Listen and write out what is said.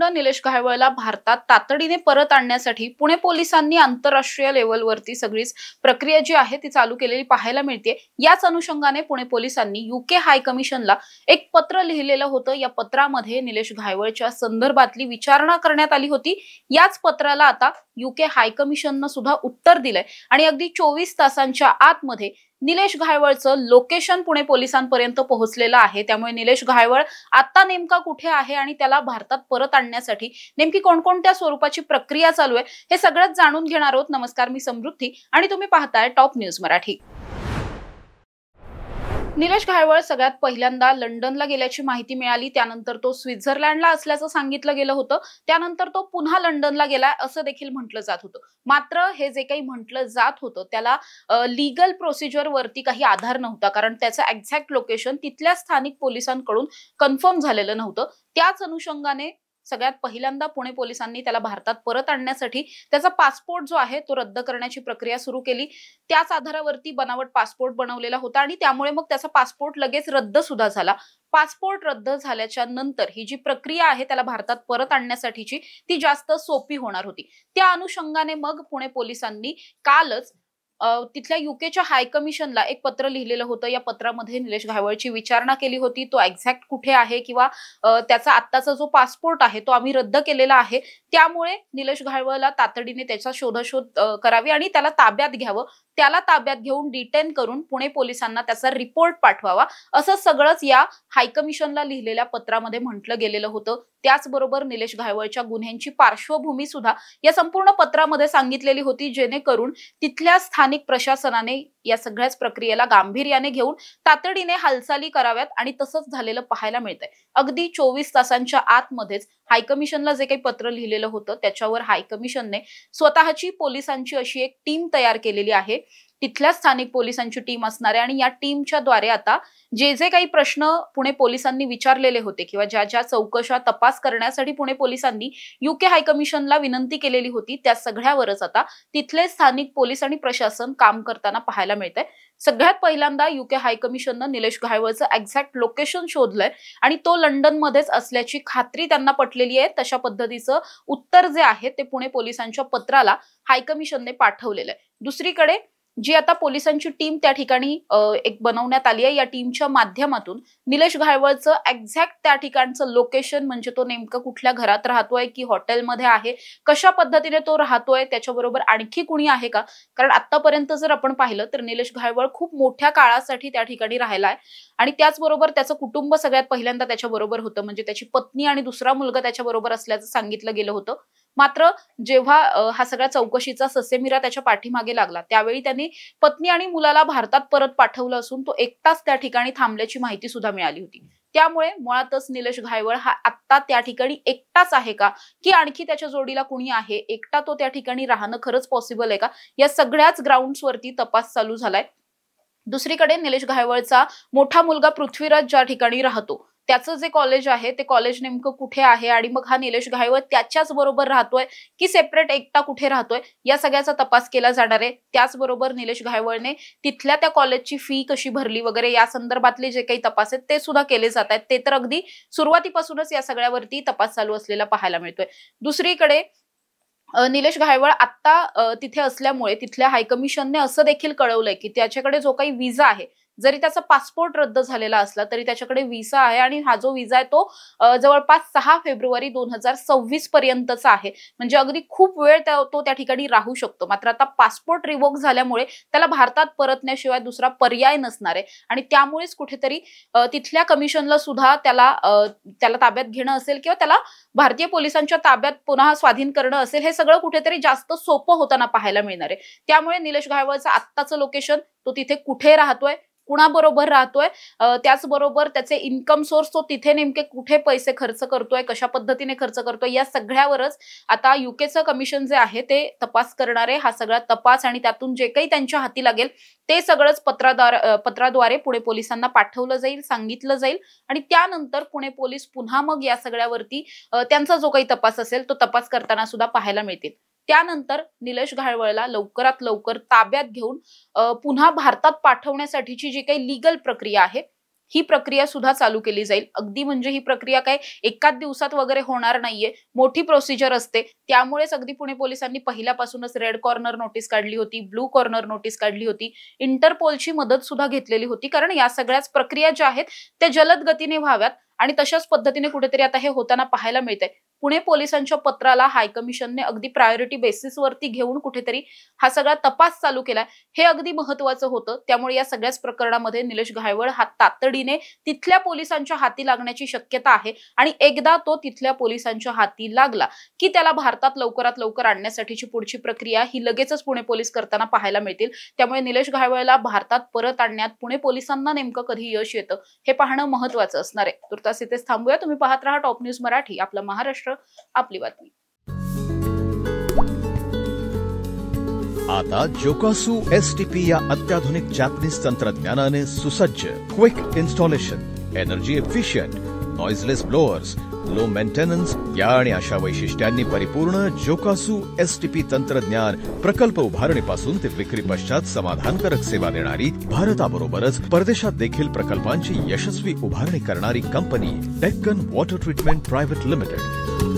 गुंड निलेश घायवळला भारतात तातडीने परत आणण्यासाठी पुणे पोलिसांनी आंतरराष्ट्रीय लेव्हलवरती सगळीच प्रक्रिया जी आहे ती चालू केलेली पाहायला मिळते। याच अनुषंगाने पुणे पोलिसांनी यूके हाय कमिशनला एक पत्र लिहिलेलं होतं। या पत्रामध्ये निलेश घायवळच्या संदर्भातली विचारणा करण्यात आली होती। याच पत्राला आता यूके हाय कमिशनने सुद्धा उत्तर दिलंय आणि अगदी 24 तासांच्या आतमध्ये निलेश घायवळचं लोकेशन पुणे पोलिसांपर्यंत पोहोचलेलं आहे। त्यामुळे निलेश घायवळ आता नेमका कुठे आहे आणि त्याला भारतात परत आणण्यासाठी नेमकी कोणकोणत्या स्वरूपाची प्रक्रिया चालू आहे हे सगळं जाणून घेणार आहोत। नमस्कार, मी समृद्धी आणि तुम्ही पाहताय टॉप न्यूज मराठी। निलेश घायवळ सगळ्यात पहिल्यांदा लंडनला गेल्याची माहिती मिळाली, त्यानंतर तो स्वित्झर्लंडला असल्याचं सांगितलं गेलं होतं। त्यानंतर तो पुन्हा लंडनला गेलाय असं देखील म्हटलं जात होतं। मात्र हे जे काही म्हटलं जात होतं त्याला लीगल प्रोसिजर वरती काही आधार नव्हता, कारण त्याचं एक्झॅक्ट लोकेशन तिथल्या स्थानिक पोलिसांकडून कन्फर्म झालेलं नव्हतं। त्याच अनुषंगाने सगळ्यात पहिल्यांदा पुणे पोलिसांनी त्याला भारतात परत आणण्यासाठी त्याचा पासपोर्ट जो आहे तो रद्द करण्याची प्रक्रिया सुरू केली। त्याच आधारावरती बनावट पासपोर्ट बनवलेला होता आणि त्यामुळे मग त्याचा पासपोर्ट लगेच रद्द सुद्धा झाला। पासपोर्ट रद्द झाल्याच्या नंतर ही जी प्रक्रिया आहे त्याला भारतात परत आणण्यासाठीची ती जास्त सोपी होणार होती। त्या अनुषंगाने मग पुणे पोलिसांनी कालच तिथल्या यूकेच्या हाय कमिशनला एक पत्र लिहिलेलं होतं। या पत्रामध्ये निलेश घायवळची विचारणा केली होती, तो एक्झॅक्ट कुठे आहे किंवा त्याचा आत्ताचा जो पासपोर्ट आहे तो आम्ही रद्द केलेला आहे, त्यामुळे निलेश घायवळला तातडीने त्याचा शोधाशोध करावी आणि त्याला ताब्यात घ्यावं। त्याला ताब्यात घेऊन डिटेन करून पुणे पोलिसांना त्याचा रिपोर्ट पाठवावा असं सगळंच या हाय कमिशनला लिहिलेल्या पत्रामध्ये म्हटलं गेलेलं होतं। त्याचबरोबर निलेश घायवळच्या गुन्ह्यांची पार्श्वभूमी सुद्धा या संपूर्ण पत्रामध्ये सांगितलेली होती, जेणेकरून तिथल्या स्थानिक प्रशासनाने या सगळ्याच प्रक्रियेला गांभीर्याने घेऊन तातडीने हालचाली कराव्यात आणि तसंच झालेलं पाहायला मिळतंय। अगदी 24 तासांच्या आतमध्येच हाय कमिशनला जे काही पत्र लिहिलेलं होतं त्याच्यावर हाय कमिशनने स्वतःची पोलिसांची अशी एक टीम तयार केलेली आहे। तिथल्या स्थानिक पोलिसांची टीम असणार आहे आणि या टीमच्या द्वारे आता जे जे काही प्रश्न पुणे पोलिसांनी विचारलेले होते किंवा ज्या ज्या चौकशा तपास करण्यासाठी पुणे पोलिसांनी यूके हाय कमिशनला विनंती केलेली होती त्या सगळ्यावरच आता तिथले स्थानिक पोलीस आणि प्रशासन काम करताना पाहायला मिळतंय। सगळ्यात पहिल्यांदा यूके हाय कमिशननं निलेश घायवळचं एक्झॅक्ट लोकेशन शोधलंय आणि तो लंडनमध्येच असल्याची खात्री त्यांना पटलेली आहे। तशा पद्धतीचं उत्तर जे आहे ते पुणे पोलिसांच्या पत्राला हाय कमिशनने पाठवलेलं आहे। दुसरीकडे जी आता पोलिसांची टीम त्या ठिकाणी एक बनवण्यात आली आहे, या टीमच्या माध्यमातून निलेश घायवळचं एक्झॅक्ट त्या ठिकाणचं लोकेशन, म्हणजे तो नेमकं कुठल्या घरात राहतोय की हॉटेलमध्ये आहे, कशा पद्धतीने तो राहतोय, त्याच्याबरोबर आणखी कुणी आहे का, कारण आतापर्यंत जर आपण पाहिलं तर निलेश घायवळ खूप मोठ्या काळासाठी त्या ठिकाणी राहिलाय आणि त्याचबरोबर त्याचं कुटुंब सगळ्यात पहिल्यांदा त्याच्याबरोबर होतं, म्हणजे त्याची पत्नी आणि दुसरा मुलगा त्याच्याबरोबर असल्याचं सांगितलं गेलं होतं। मात्र जेव्हा हा सगळा चौकशीचा ससेमिरा त्याच्या पाठीमागे लागला त्यावेळी त्यांनी पत्नी आणि मुलाला भारतात परत पाठवलं असून तो एकटाच त्या ठिकाणी थांबल्याची माहिती सुद्धा मिळाली होती। त्यामुळे मुळातच निलेश घायवळ हा आता त्या ठिकाणी एकटाच आहे का की आणखी त्याच्या जोडीला कुणी आहे, एकटा तो त्या ठिकाणी राहणं खरंच पॉसिबल आहे का, या सगळ्याच ग्राउंड्स वरती तपास चालू झालाय। दुसरीकडे निलेश घायवळचा मोठा मुलगा पृथ्वीराज ज्या ठिकाणी राहतो त्याचं जे कॉलेज आहे ते कॉलेज नेमकं कुठे आहे आणि मग हा निलेश घायवळ त्याच्याच बरोबर राहतोय की सेपरेट एकटा कुठे राहतोय, या सगळ्याचा तपास केला जाणार आहे। त्याचबरोबर निलेश घायवळने तिथल्या त्या कॉलेजची फी कशी भरली वगैरे या संदर्भातले जे काही तपास आहेत ते सुद्धा केले जात आहेत। ते तर अगदी सुरुवातीपासूनच या सगळ्यावरती तपास चालू असलेला पाहायला मिळतोय। दुसरीकडे निलेश घायवळ आता तिथे असल्यामुळे तिथल्या हाय कमिशनने असं देखील कळवलंय की त्याच्याकडे जो काही विजा आहे, जरी त्याचा पासपोर्ट रद्द झालेला असला तरी त्याच्याकडे विजा आहे आणि हा जो विजा आहे तो जवळपास 6 फेब्रुवारी 2026 पर्यंतचा आहे, म्हणजे अगदी खूप वेळ तो त्या ठिकाणी राहू शकतो। मात्र आता पासपोर्ट रिवोक झाल्यामुळे त्याला भारतात परतण्याशिवाय दुसरा पर्याय नसणार आहे आणि त्यामुळेच कुठेतरी तिथल्या कमिशनला सुद्धा त्याला ताब्यात घेणं असेल किंवा त्याला भारतीय पोलिसांच्या ताब्यात पुन्हा स्वाधीन करणं असेल, हे सगळं कुठेतरी जास्त सोपं होताना पाहायला मिळणार आहे। त्यामुळे निलेश घायवळचं आत्ताचं लोकेशन, तो तिथे कुठे राहतोय, कुणाबरोबर राहतोय, त्याचबरोबर त्याचे इन्कम सोर्स, तो तिथे नेमके कुठे पैसे खर्च करतोय, कशा पद्धतीने खर्च करतोय, या सगळ्यावरच आता यूकेचं कमिशन जे आहे ते तपास करणार आहे। हा सगळा तपास आणि त्यातून जे काही त्यांच्या हाती लागेल ते सगळंच पत्राद्वारे पुणे पोलिसांना पाठवलं जाईल, सांगितलं जाईल आणि त्यानंतर पुणे पोलीस पुन्हा मग या सगळ्यावरती त्यांचा जो काही तपास असेल तो तपास करताना सुद्धा पाहायला मिळतील। त्यानंतर निलेश घायवळला लवकरात लवकर ताब्यात घेऊन पुन्हा भारतात पाठवण्यासाठीची जी काही लीगल प्रक्रिया आहे ही प्रक्रिया सुद्धा चालू केली जाईल. अगदी म्हणजे ही प्रक्रिया काय एकाच दिवसात वगैरे होणार नाहीये. मोठी प्रोसिजर असते. त्यामुळेच अगदी पुणे पोलिसांनी पहिल्यापासूनच रेड कॉर्नर नोटीस काढली होती, ब्लू कॉर्नर नोटीस काढली होती. इंटरपोलची मदत सुद्धा घेतलेली होती. कारण या सगळ्याच प्रक्रिया ज्या आहेत त्या जलद गतीने व्हाव्यात आणि तशाच पद्धतीने कुठेतरी आता हे होताना पाहायला मिळतंय. पुणे पोलिसांच्या पत्राला हायकमिशनने अगदी प्रायोरिटी बेसिसवरती घेऊन कुठेतरी हा सगळा तपास चालू केलाय. हे अगदी महत्त्वाचं होतं. त्यामुळे या सगळ्याच प्रकरणामध्ये निलेश घायवळ हा तातडीने तिथल्या पोलिसांच्या हाती लागण्याची शक्यता आहे आणि एकदा तो तिथल्या पोलिसांच्या हाती लागला की त्याला भारतात लवकरात लवकर आणण्यासाठीची पुढची प्रक्रिया ही लगेचच पुणे पोलीस करताना पाहायला मिळतील. त्यामुळे निलेश घायवळला भारतात परत आणण्यात पुणे पोलिसांना नेमकं कधी यश येतं हे पाहणं महत्त्वाचं असणार आहे. तुर्तास इथेच थांबूया. तुम्ही पाहत राहा टॉप न्यूज मराठी, आपला महाराष्ट्र आपली बातमी. आता जोकासू STP या अत्याधुनिक जॅपनीज तंत्रज्ञानाने सुसज्ज, quick installation, energy efficient, noiseless blowers, low maintenance या आणि अशा वैशिष्ट्यांनी परिपूर्ण जोकासू STP तंत्रज्ञान प्रकल्प उभारणीपासून ते विक्री पश्चात समाधानकारक सेवा देणारी, भारताबरोबरच परदेशात देखील प्रकल्पांची यशस्वी उभारणी करणारी company Deccan water treatment private limited.